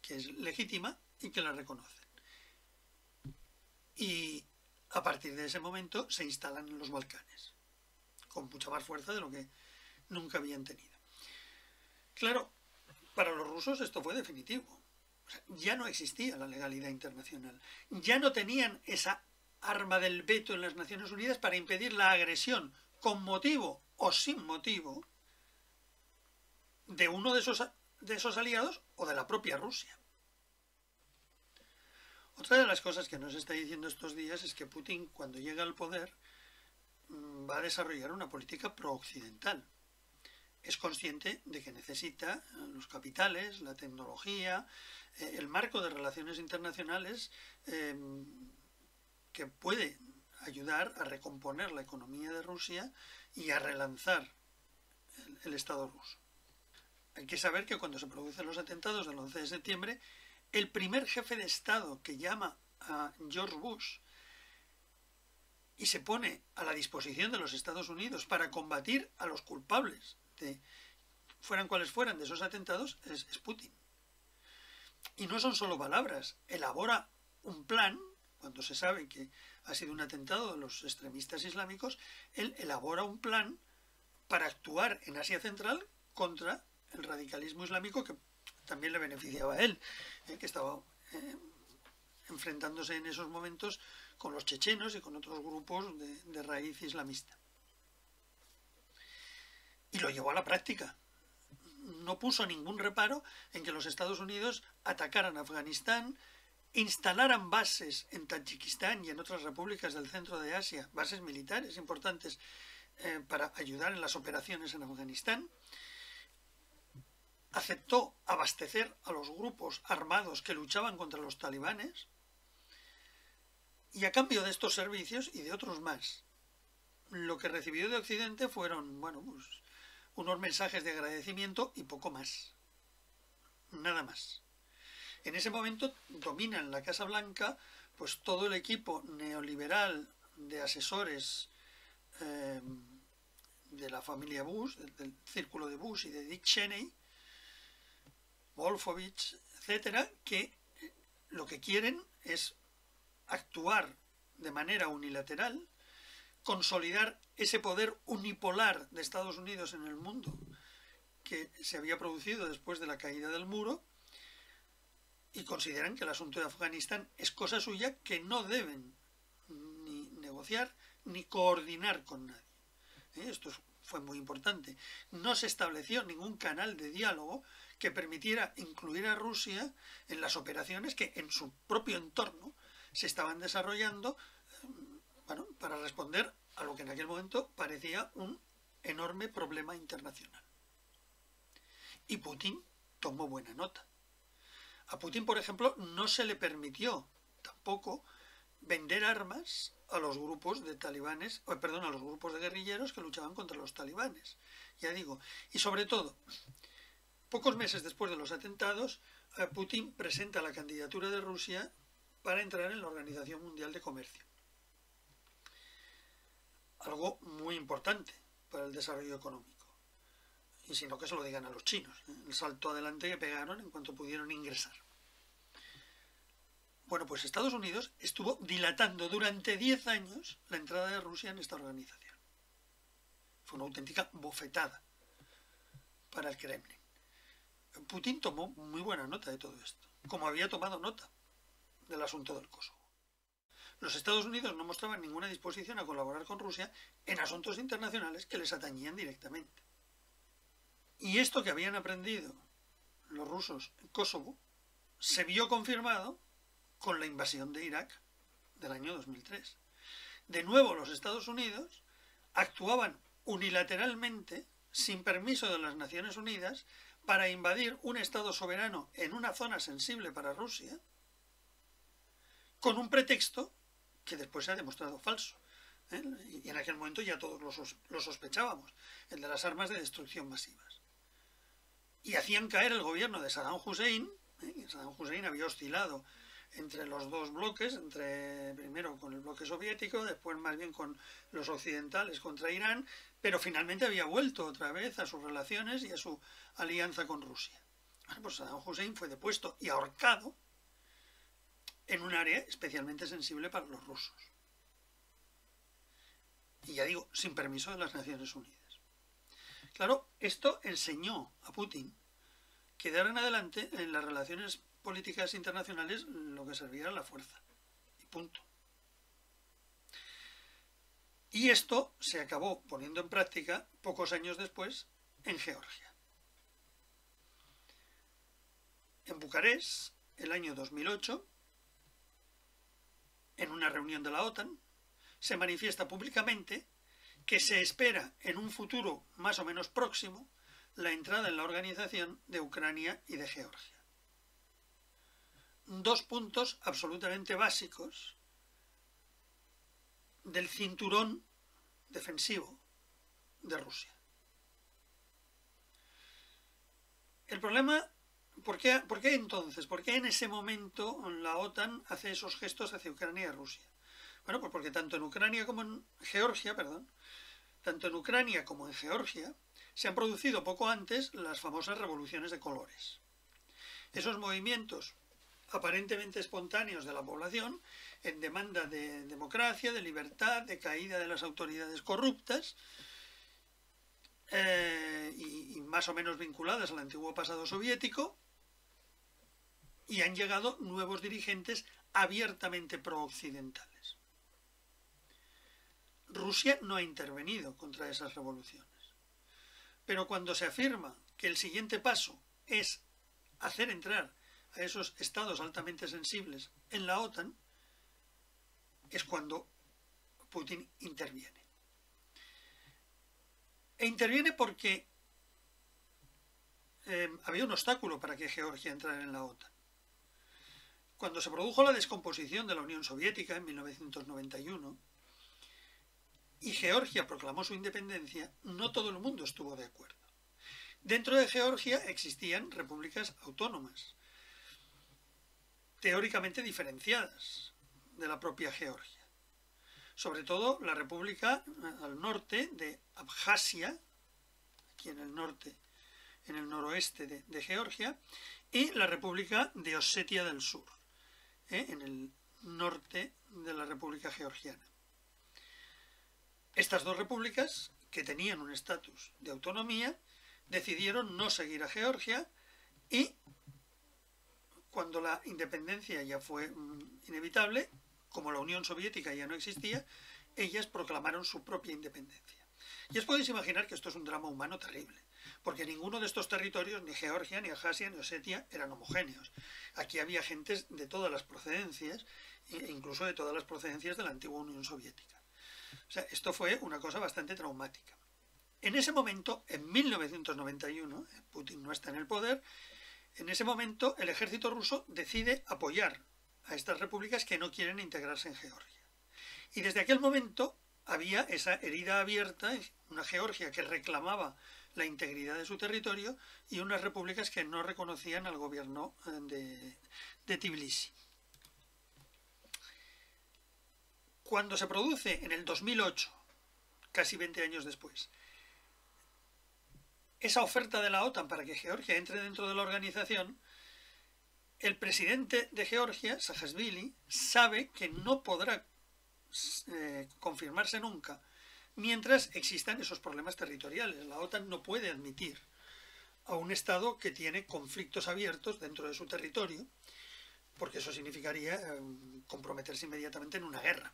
que es legítima y que la reconocen. Y a partir de ese momento se instalan en los Balcanes, con mucha más fuerza de lo que nunca habían tenido. Claro, para los rusos esto fue definitivo. O sea, ya no existía la legalidad internacional. Ya no tenían esa arma del veto en las Naciones Unidas para impedir la agresión, con motivo o sin motivo, de uno de esos aliados o de la propia Rusia. Otra de las cosas que nos está diciendo estos días es que Putin, cuando llega al poder, va a desarrollar una política pro-occidental. Es consciente de que necesita los capitales, la tecnología, el marco de relaciones internacionales que puede ayudar a recomponer la economía de Rusia y a relanzar el Estado ruso. Hay que saber que cuando se producen los atentados del 11 de septiembre, el primer jefe de Estado que llama a George Bush y se pone a la disposición de los Estados Unidos para combatir a los culpables, fueran cuales fueran, de esos atentados, es Putin. Y no son solo palabras, elabora un plan, cuando se sabe que ha sido un atentado de los extremistas islámicos, él elabora un plan para actuar en Asia Central contra el radicalismo islámico que también le beneficiaba a él, que estaba enfrentándose en esos momentos con los chechenos y con otros grupos de raíz islamista. Y lo llevó a la práctica. No puso ningún reparo en que los Estados Unidos atacaran Afganistán, instalaran bases en Tayikistán y en otras repúblicas del centro de Asia, bases militares importantes para ayudar en las operaciones en Afganistán. Aceptó abastecer a los grupos armados que luchaban contra los talibanes, y a cambio de estos servicios y de otros más, lo que recibió de Occidente fueron, bueno, pues, unos mensajes de agradecimiento y poco más. Nada más. En ese momento domina en la Casa Blanca pues todo el equipo neoliberal de asesores de la familia Bush, del círculo de Bush y de Dick Cheney, Wolfowitz, etcétera, que lo que quieren es actuar de manera unilateral, consolidar ese poder unipolar de Estados Unidos en el mundo que se había producido después de la caída del muro, y consideran que el asunto de Afganistán es cosa suya, que no deben ni negociar ni coordinar con nadie. Esto fue muy importante. No se estableció ningún canal de diálogo que permitiera incluir a Rusia en las operaciones que en su propio entorno se estaban desarrollando, bueno, para responder a lo que en aquel momento parecía un enorme problema internacional. Y Putin tomó buena nota. A Putin, por ejemplo, no se le permitió tampoco vender armas a los grupos de talibanes, a los grupos de guerrilleros que luchaban contra los talibanes. Ya digo, y sobre todo, pocos meses después de los atentados, Putin presenta la candidatura de Rusia para entrar en la Organización Mundial de Comercio. Algo muy importante para el desarrollo económico. Y si no, que se lo digan a los chinos, el salto adelante que pegaron en cuanto pudieron ingresar. Bueno, pues Estados Unidos estuvo dilatando durante 10 años la entrada de Rusia en esta organización. Fue una auténtica bofetada para el Kremlin. Putin tomó muy buena nota de todo esto, como había tomado nota del asunto del Kosovo. Los Estados Unidos no mostraban ninguna disposición a colaborar con Rusia en asuntos internacionales que les atañían directamente. Y esto que habían aprendido los rusos en Kosovo se vio confirmado con la invasión de Irak del año 2003. De nuevo los Estados Unidos actuaban unilateralmente, sin permiso de las Naciones Unidas, para invadir un Estado soberano en una zona sensible para Rusia, con un pretexto que después se ha demostrado falso. Y en aquel momento ya todos lo sospechábamos, el de las armas de destrucción masivas. Y hacían caer el gobierno de Saddam Hussein. Saddam Hussein había oscilado entre los dos bloques, primero con el bloque soviético, después más bien con los occidentales contra Irán, pero finalmente había vuelto otra vez a sus relaciones y a su alianza con Rusia. Bueno, pues Saddam Hussein fue depuesto y ahorcado en un área especialmente sensible para los rusos. Y ya digo, sin permiso de las Naciones Unidas. Claro, esto enseñó a Putin que de ahora en adelante en las relaciones políticas internacionales lo que servía era la fuerza. Y punto. Y esto se acabó poniendo en práctica pocos años después en Georgia. En Bucarest, el año 2008, en una reunión de la OTAN, se manifiesta públicamente que se espera en un futuro más o menos próximo la entrada en la organización de Ucrania y de Georgia. Dos puntos absolutamente básicos del cinturón defensivo de Rusia. El problema, ¿por qué entonces? ¿Por qué en ese momento la OTAN hace esos gestos hacia Ucrania y Rusia? Bueno, pues porque tanto en Ucrania como en Georgia, tanto en Ucrania como en Georgia, se han producido poco antes las famosas revoluciones de colores. Esos movimientos aparentemente espontáneos de la población en demanda de democracia, de libertad, de caída de las autoridades corruptas y más o menos vinculadas al antiguo pasado soviético, y han llegado nuevos dirigentes abiertamente pro-occidentales. Rusia no ha intervenido contra esas revoluciones. Pero cuando se afirma que el siguiente paso es hacer entrar a esos estados altamente sensibles en la OTAN, es cuando Putin interviene. E interviene porque había un obstáculo para que Georgia entrara en la OTAN. Cuando se produjo la descomposición de la Unión Soviética en 1991 y Georgia proclamó su independencia, no todo el mundo estuvo de acuerdo. Dentro de Georgia existían repúblicas autónomas, teóricamente diferenciadas de la propia Georgia. Sobre todo la república al norte de Abjasia, aquí en el norte, en el noroeste de Georgia, y la república de Osetia del Sur, en el norte de la República Georgiana. Estas dos repúblicas, que tenían un estatus de autonomía, decidieron no seguir a Georgia y cuando la independencia ya fue inevitable, como la Unión Soviética ya no existía, ellas proclamaron su propia independencia. Y os podéis imaginar que esto es un drama humano terrible, porque ninguno de estos territorios, ni Georgia, ni Abjasia, ni Osetia, eran homogéneos. Aquí había gentes de todas las procedencias, incluso de todas las procedencias de la antigua Unión Soviética. O sea, esto fue una cosa bastante traumática. En ese momento, en 1991, Putin no está en el poder, en ese momento el ejército ruso decide apoyar a estas repúblicas que no quieren integrarse en Georgia. Y desde aquel momento había esa herida abierta, una Georgia que reclamaba la integridad de su territorio y unas repúblicas que no reconocían al gobierno de Tbilisi. Cuando se produce en el 2008, casi 20 años después, esa oferta de la OTAN para que Georgia entre dentro de la organización, el presidente de Georgia, Saakashvili, sabe que no podrá confirmarse nunca mientras existan esos problemas territoriales. La OTAN no puede admitir a un Estado que tiene conflictos abiertos dentro de su territorio, porque eso significaría comprometerse inmediatamente en una guerra.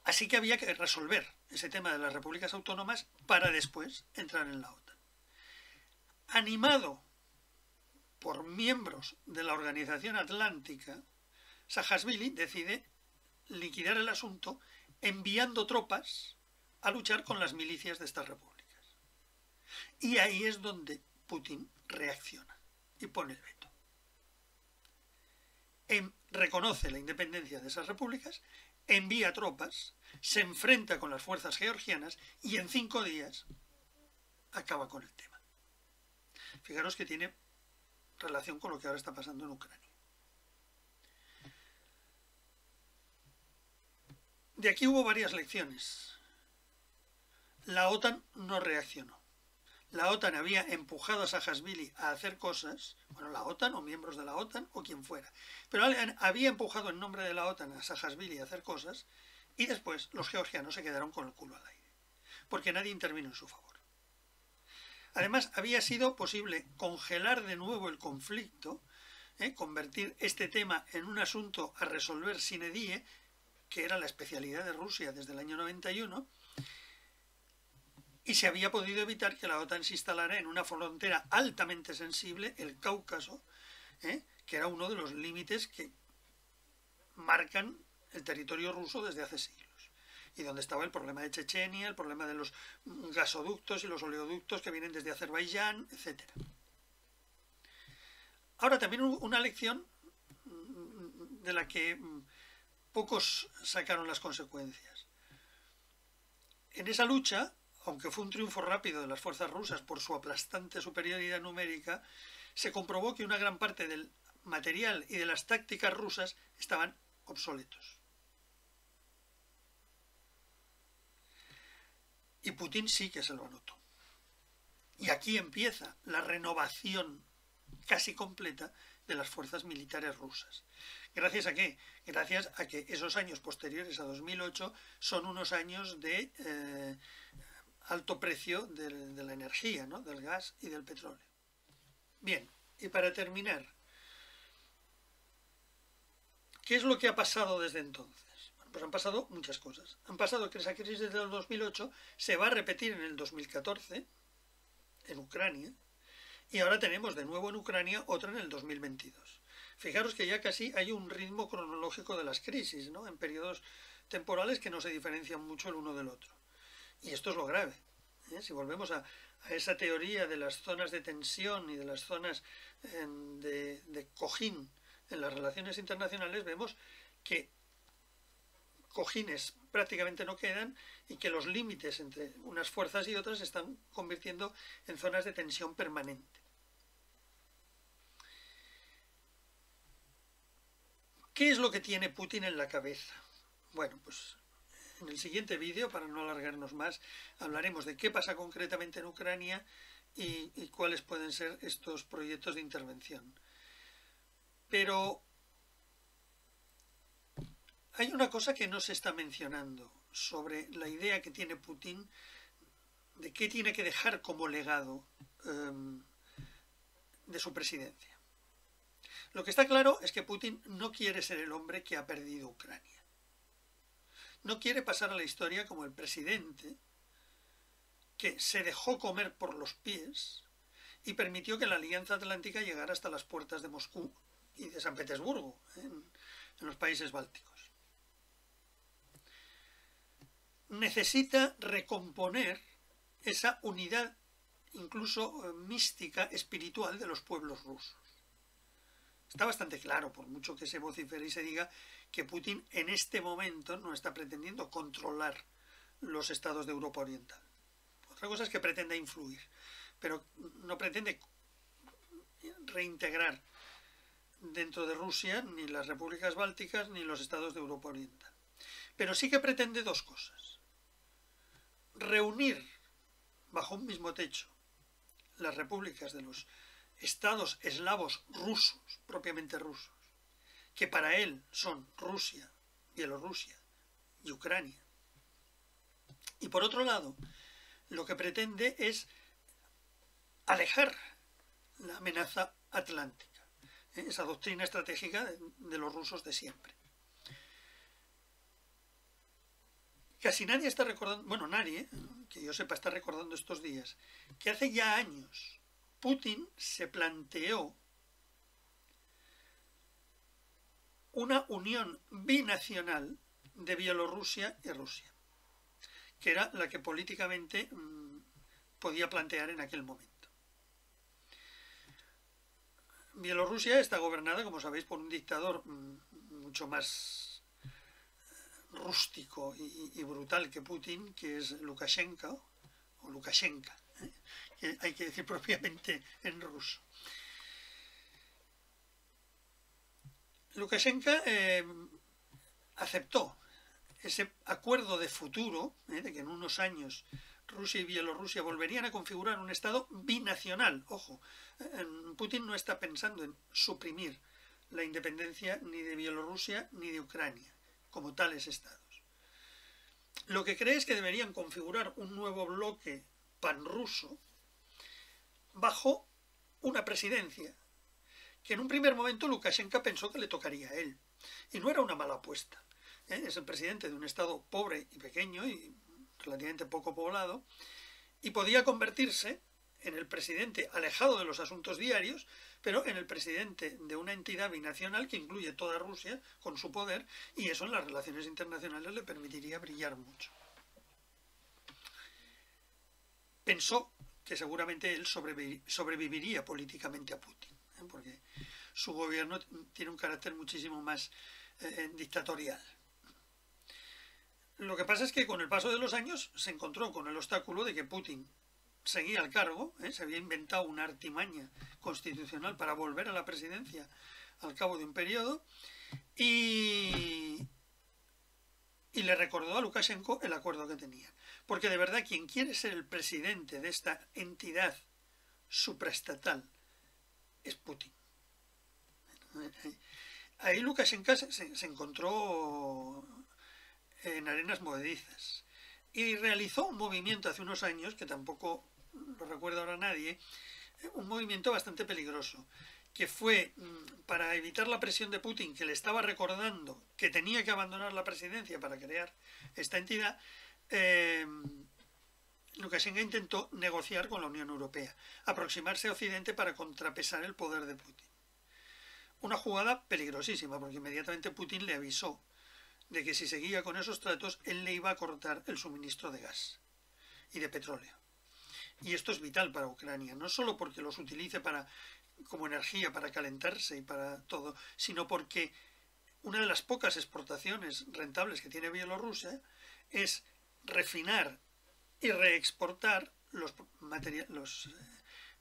Así que había que resolver ese tema de las repúblicas autónomas para después entrar en la OTAN. Animado por miembros de la Organización Atlántica, Saakashvili decide liquidar el asunto enviando tropas a luchar con las milicias de estas repúblicas. Y ahí es donde Putin reacciona y pone el veto. Reconoce la independencia de esas repúblicas, envía tropas, se enfrenta con las fuerzas georgianas y en 5 días acaba con el tema. Fijaros que tiene relación con lo que ahora está pasando en Ucrania. De aquí hubo varias lecciones. La OTAN no reaccionó. La OTAN había empujado a Saakashvili a hacer cosas, bueno, la OTAN o miembros de la OTAN o quien fuera, pero había empujado en nombre de la OTAN a Saakashvili a hacer cosas y después los georgianos se quedaron con el culo al aire, porque nadie intervino en su favor. Además, había sido posible congelar de nuevo el conflicto, convertir este tema en un asunto a resolver sine die, que era la especialidad de Rusia desde el año 91, y se había podido evitar que la OTAN se instalara en una frontera altamente sensible, el Cáucaso, que era uno de los límites que marcan el territorio ruso desde hace siglos, y donde estaba el problema de Chechenia, el problema de los gasoductos y los oleoductos que vienen desde Azerbaiyán, etc. Ahora también una lección de la que pocos sacaron las consecuencias. En esa lucha, aunque fue un triunfo rápido de las fuerzas rusas por su aplastante superioridad numérica, se comprobó que una gran parte del material y de las tácticas rusas estaban obsoletos. Y Putin sí que se lo anotó. Y aquí empieza la renovación casi completa de las fuerzas militares rusas. ¿Gracias a qué? Gracias a que esos años posteriores a 2008 son unos años de alto precio de la energía, ¿no? Del gas y del petróleo. Bien, y para terminar, ¿qué es lo que ha pasado desde entonces? Pues han pasado muchas cosas. Han pasado que esa crisis desde el 2008 se va a repetir en el 2014 en Ucrania, y ahora tenemos de nuevo en Ucrania otra en el 2022. Fijaros que ya casi hay un ritmo cronológico de las crisis, ¿no? En periodos temporales que no se diferencian mucho el uno del otro. Y esto es lo grave. Si volvemos a esa teoría de las zonas de tensión y de las zonas de cojín en las relaciones internacionales, vemos que cojines prácticamente no quedan y que los límites entre unas fuerzas y otras se están convirtiendo en zonas de tensión permanente. ¿Qué es lo que tiene Putin en la cabeza? Bueno, pues en el siguiente vídeo, para no alargarnos más, hablaremos de qué pasa concretamente en Ucrania y cuáles pueden ser estos proyectos de intervención. Pero hay una cosa que no se está mencionando sobre la idea que tiene Putin de qué tiene que dejar como legado de su presidencia. Lo que está claro es que Putin no quiere ser el hombre que ha perdido Ucrania. No quiere pasar a la historia como el presidente que se dejó comer por los pies y permitió que la Alianza Atlántica llegara hasta las puertas de Moscú y de San Petersburgo, en los países bálticos. Necesita recomponer esa unidad, incluso mística, espiritual de los pueblos rusos. Está bastante claro, por mucho que se vocifere y se diga, que Putin en este momento no está pretendiendo controlar los estados de Europa Oriental. Otra cosa es que pretenda influir, pero no pretende reintegrar dentro de Rusia ni las repúblicas bálticas ni los estados de Europa Oriental. Pero sí que pretende dos cosas: reunir bajo un mismo techo las repúblicas de los estados eslavos rusos, propiamente rusos, que para él son Rusia, Bielorrusia y Ucrania. Y por otro lado, lo que pretende es alejar la amenaza atlántica, esa doctrina estratégica de los rusos de siempre. Casi nadie está recordando, bueno, nadie, que yo sepa, está recordando estos días, que hace ya años Putin se planteó una unión binacional de Bielorrusia y Rusia, que era la que políticamente podía plantear en aquel momento. Bielorrusia está gobernada, como sabéis, por un dictador mucho más rústico y brutal que Putin, que es Lukashenko, o Lukashenka, que hay que decir propiamente en ruso. Lukashenko aceptó ese acuerdo de futuro, de que en unos años Rusia y Bielorrusia volverían a configurar un estado binacional. Ojo, Putin no está pensando en suprimir la independencia ni de Bielorrusia ni de Ucrania como tales estados. Lo que cree es que deberían configurar un nuevo bloque panruso bajo una presidencia que en un primer momento Lukashenko pensó que le tocaría a él. Y no era una mala apuesta. Es el presidente de un estado pobre y pequeño y relativamente poco poblado, y podía convertirse en el presidente alejado de los asuntos diarios, pero en el presidente de una entidad binacional que incluye toda Rusia con su poder, y eso en las relaciones internacionales le permitiría brillar mucho. Pensó que seguramente él sobreviviría políticamente a Putin, porque su gobierno tiene un carácter muchísimo más dictatorial. Lo que pasa es que con el paso de los años se encontró con el obstáculo de que Putin seguía al cargo, se había inventado una artimaña constitucional para volver a la presidencia al cabo de un periodo, y le recordó a Lukashenko el acuerdo que tenían. Porque de verdad quien quiere ser el presidente de esta entidad supraestatal es Putin. Ahí Lukashenko se encontró en arenas movedizas y realizó un movimiento hace unos años, que tampoco lo recuerda ahora nadie, un movimiento bastante peligroso, que fue para evitar la presión de Putin, que le estaba recordando que tenía que abandonar la presidencia para crear esta entidad, Lukashenko intentó negociar con la Unión Europea, aproximarse a Occidente para contrapesar el poder de Putin. Una jugada peligrosísima, porque inmediatamente Putin le avisó de que si seguía con esos tratos, él le iba a cortar el suministro de gas y de petróleo. Y esto es vital para Ucrania, no solo porque los utilice como energía para calentarse y para todo, sino porque una de las pocas exportaciones rentables que tiene Bielorrusia es refinar y reexportar los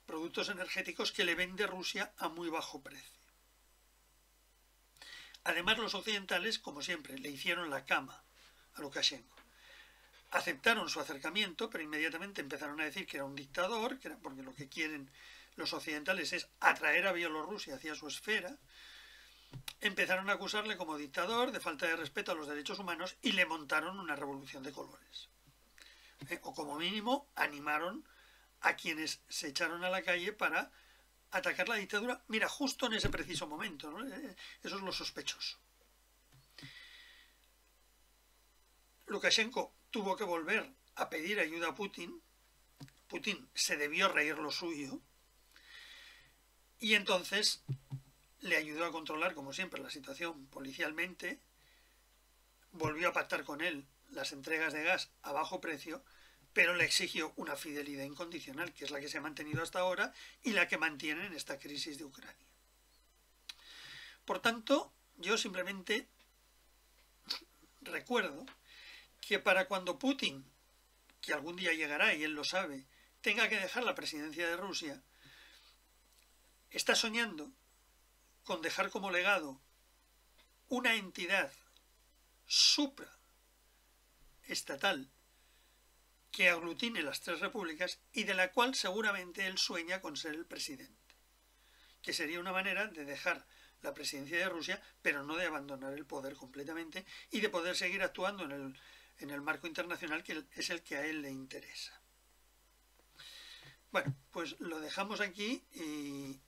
productos energéticos que le vende Rusia a muy bajo precio. Además, los occidentales, como siempre, le hicieron la cama a Lukashenko. Aceptaron su acercamiento, pero inmediatamente empezaron a decir que era un dictador, porque lo que quieren los occidentales es atraer a Bielorrusia hacia su esfera. Empezaron a acusarle como dictador, de falta de respeto a los derechos humanos, y le montaron una revolución de colores. O como mínimo animaron a quienes se echaron a la calle para atacar la dictadura, mira, justo en ese preciso momento, ¿no? Eso es lo sospechoso. Lukashenko tuvo que volver a pedir ayuda a Putin. Putin se debió reír lo suyo y entonces le ayudó a controlar, como siempre, la situación policialmente. Volvió a pactar con él las entregas de gas a bajo precio, pero le exigió una fidelidad incondicional, que es la que se ha mantenido hasta ahora y la que mantiene en esta crisis de Ucrania. Por tanto, yo simplemente recuerdo que para cuando Putin, que algún día llegará y él lo sabe, tenga que dejar la presidencia de Rusia, está soñando con dejar como legado una entidad supraestatal que aglutine las tres repúblicas y de la cual seguramente él sueña con ser el presidente, que sería una manera de dejar la presidencia de Rusia, pero no de abandonar el poder completamente y de poder seguir actuando en el marco internacional, que es el que a él le interesa. Bueno, pues lo dejamos aquí y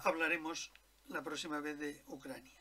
hablaremos la próxima vez de Ucrania.